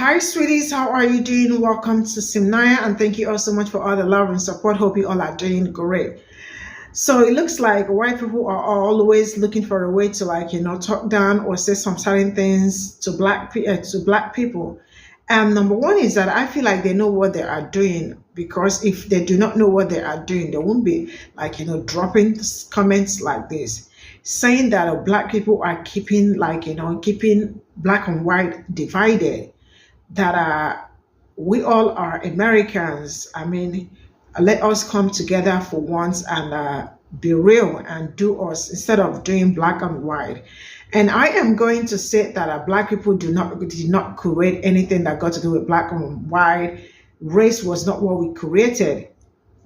Hi, sweeties. How are you doing? Welcome to Cimnanya, and thank you all so much for all the love and support. Hope you all are doing great. So it looks like white people are always looking for a way to, talk down or say some certain things to black people. And number one is that I feel like they know what they are doing, because if they do not know what they are doing, they won't be dropping comments like this, saying that black people are keeping black and white divided, that we all are Americans. I mean, let us come together for once and be real and do us instead of doing black and white. And I am going to say that black people did not create anything that got to do with black and white. Race was not what we created.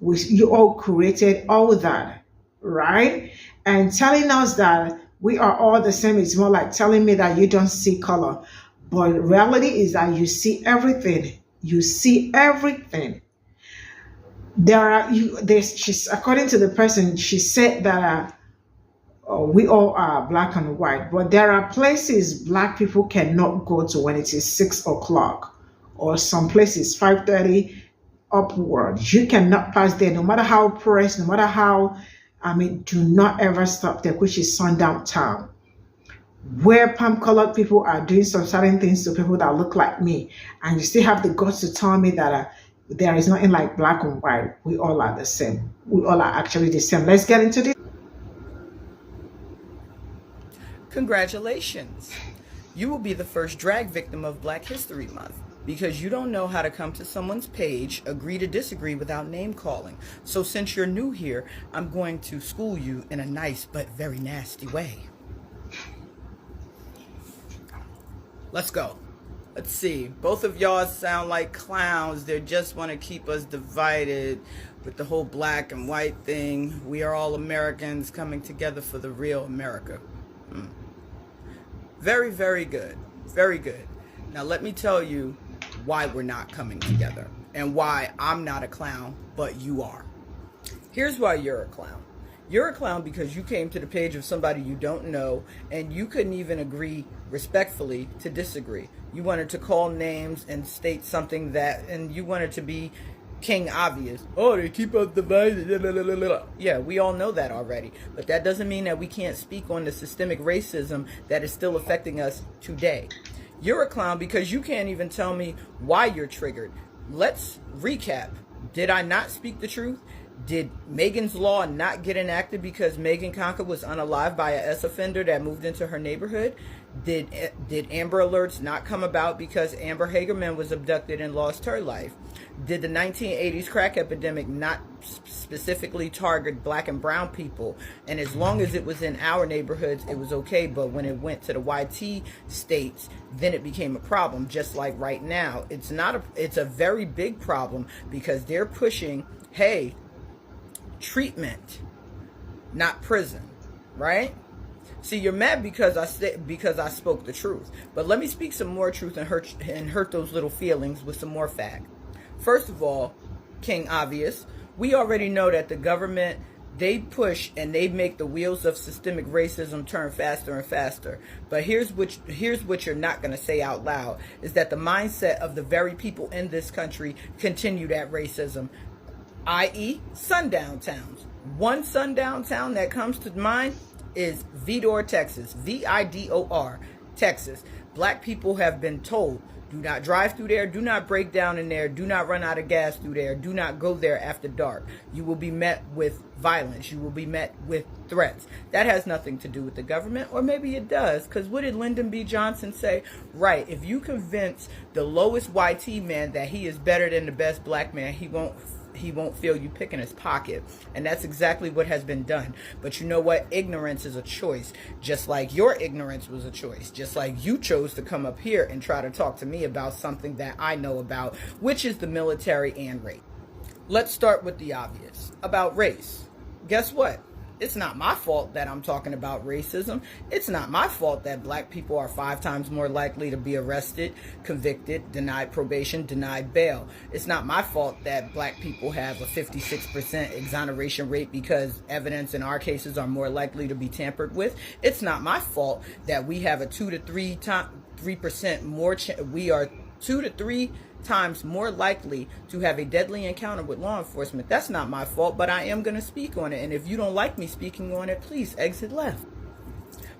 You all created all that, right? And telling us that we are all the same is more like telling me that you don't see color. But reality is that you see everything. You see everything. She's, according to the person, she said that we all are black and white, but there are places black people cannot go to when it is 6 o'clock, or some places 5:30 upward. You cannot pass there, no matter how pressed, no matter how. I mean, do not ever stop there, which is sundown town, where palm colored people are doing some certain things to people that look like me, and you still have the guts to tell me that there is nothing like black and white. We all are the same. We all are actually the same. Let's get into this. Congratulations. You will be the first drag victim of Black History Month, because you don't know how to come to someone's page, agree to disagree without name calling. So since you're new here, I'm going to school you in a nice but very nasty way. Let's go. Let's see. Both of y'all sound like clowns. They just want to keep us divided with the whole black and white thing. We are all Americans coming together for the real America. Very, very good. Very good. Now let me tell you why we're not coming together and why I'm not a clown, but you are. Here's why you're a clown. You're a clown because you came to the page of somebody you don't know, and you couldn't even agree respectfully to disagree. You wanted to call names and state something and you wanted to be King Obvious. Oh, they keep us divided. Yeah, we all know that already. But that doesn't mean that we can't speak on the systemic racism that is still affecting us today. You're a clown because you can't even tell me why you're triggered. Let's recap. Did I not speak the truth? Did Megan's Law not get enacted because Megan Conker was unalived by a S offender that moved into her neighborhood? Did Amber Alerts not come about because Amber Hagerman was abducted and lost her life? Did the 1980s crack epidemic not specifically target black and brown people? And as long as it was in our neighborhoods, it was okay. But when it went to the YT states, then it became a problem. Just like right now, it's a very big problem because they're pushing, hey, treatment, not prison, right? See, you're mad because I spoke the truth. But let me speak some more truth and hurt those little feelings with some more fact. First of all, King Obvious, we already know that the government, they push and they make the wheels of systemic racism turn faster and faster. But here's what you're not going to say out loud, is that the mindset of the very people in this country continue that racism, i.e. sundown towns. One sundown town that comes to mind is Vidor, Texas. Vidor, Texas. Black people have been told, do not drive through there, do not break down in there, do not run out of gas through there, do not go there after dark. You will be met with violence. You will be met with threats. That has nothing to do with the government, or maybe it does, because what did Lyndon B. Johnson say? Right, if you convince the lowest YT man that he is better than the best black man, he won't feel you picking his pocket. And that's exactly what has been done. But you know what? Ignorance is a choice. Just like your ignorance was a choice. Just like you chose to come up here and try to talk to me about something that I know about, which is the military and race. Let's start with the obvious. About race. Guess what? It's not my fault that I'm talking about racism. It's not my fault that black people are 5 times more likely to be arrested, convicted, denied probation, denied bail. It's not my fault that black people have a 56% exoneration rate because evidence in our cases are more likely to be tampered with. It's not my fault that we have a 2 to 3% more we are 2 to 3 times more likely to have a deadly encounter with law enforcement. That's not my fault, but I am going to speak on it. And if you don't like me speaking on it, please exit left.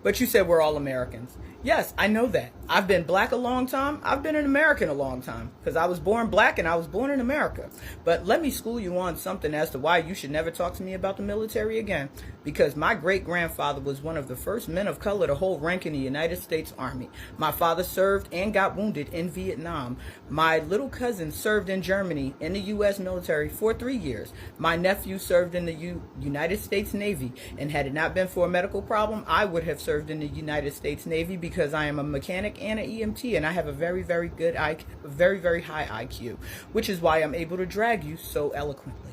But you said we're all Americans. Yes, I know that. I've been black a long time. I've been an American a long time because I was born black and I was born in America. But let me school you on something as to why you should never talk to me about the military again. Because my great-grandfather was one of the first men of color to hold rank in the United States Army. My father served and got wounded in Vietnam. My little cousin served in Germany in the U.S. military for 3 years. My nephew served in the United States Navy. And had it not been for a medical problem, I would have served in the United States Navy because I am a mechanic and an EMT, and I have a very, very good very, very high IQ, which is why I'm able to drag you so eloquently.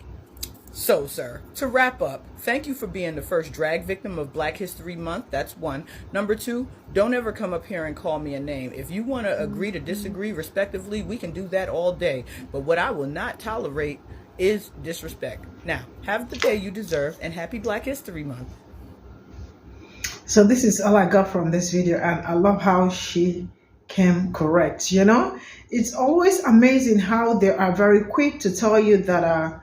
So, sir, to wrap up, thank you for being the first drag victim of Black History Month. That's one. Number two, don't ever come up here and call me a name. If you want to agree to disagree respectively, we can do that all day. But what I will not tolerate is disrespect. Now, have the day you deserve, and happy Black History Month. So this is all I got from this video, and I love how she came correct. You know, it's always amazing how they are very quick to tell you that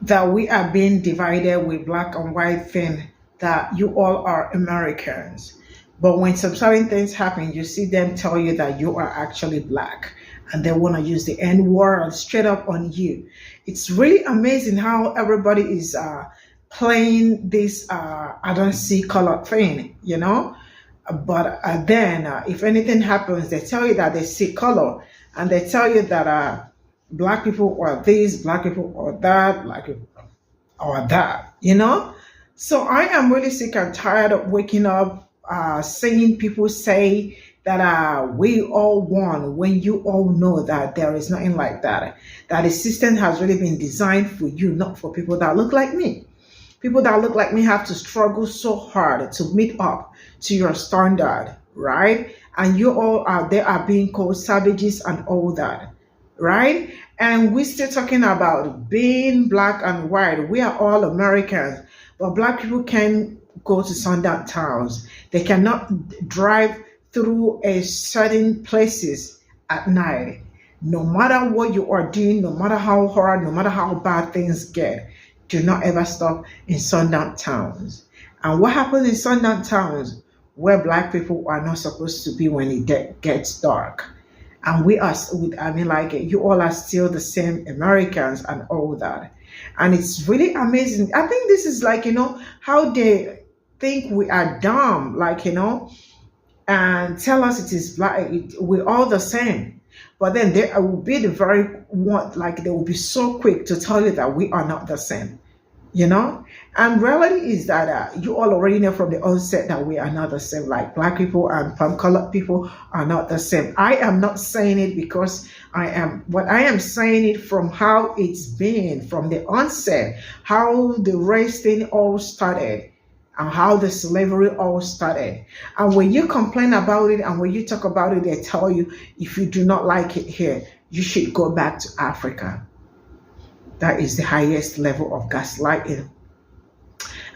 that we are being divided with black and white thing, that you all are Americans. But when some certain things happen, you see them tell you that you are actually black, and they want to use the N-word straight up on you. It's really amazing how everybody is playing this I don't see color thing, you know. But then if anything happens, they tell you that they see color, and they tell you that black people are this, black people are that, black people are that, you know. So I am really sick and tired of waking up seeing people say that we all won, when you all know that there is nothing like that. That the system has really been designed for you, not for people that look like me. People that look like me have to struggle so hard to meet up to your standard, right? And you all are there are being called savages and all that, right? And we're still talking about being black and white. We are all Americans, but black people can go to sundown towns. They cannot drive through a certain places at night. No matter what you are doing, no matter how hard, no matter how bad things get, do not ever stop in sundown towns. And what happens in sundown towns? Where black people are not supposed to be when it gets dark. And we are, you all are still the same Americans and all that. And it's really amazing. I think this is how they think we are dumb, and tell us it is black, we're all the same. But then they will be they will be so quick to tell you that we are not the same, you know. And reality is that you all already know from the onset that we are not the same. Like black people and colored people are not the same. I am not saying it because I am saying it from how it's been from the onset, how the race thing all started, and how the slavery all started. And when you complain about it and when you talk about it, they tell you, if you do not like it here, you should go back to Africa. That is the highest level of gaslighting.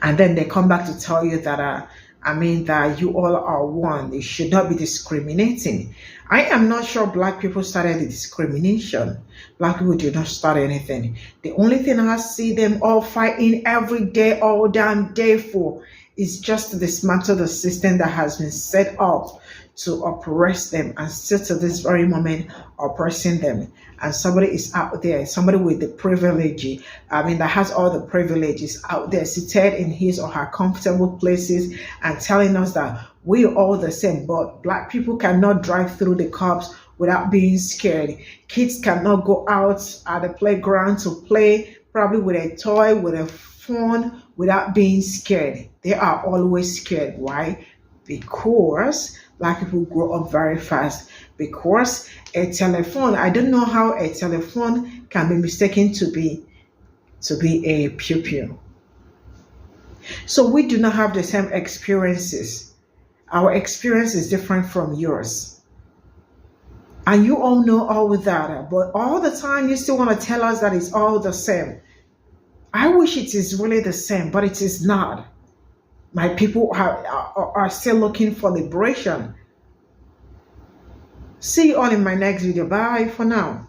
And then they come back to tell you that, that you all are one. You should not be discriminating. I am not sure black people started the discrimination. Black people did not start anything. The only thing I see them all fighting every day, all damn day for, is just to dismantle the system that has been set up to oppress them, and still to this very moment oppressing them. And somebody is out there, somebody with the privilege, that has all the privileges out there, seated in his or her comfortable places and telling us that we're all the same. But black people cannot drive through the cops without being scared. Kids cannot go out at the playground to play, probably with a toy, with a phone, without being scared. They are always scared. Why? Because black people grow up very fast. Because a telephone, I don't know how a telephone can be mistaken to be a Pe0ple. So we do not have the same experiences. Our experience is different from yours. And you all know all of that. But all the time you still want to tell us that it's all the same. I wish it is really the same, but it is not. My people are still looking for liberation. See you all in my next video. Bye for now.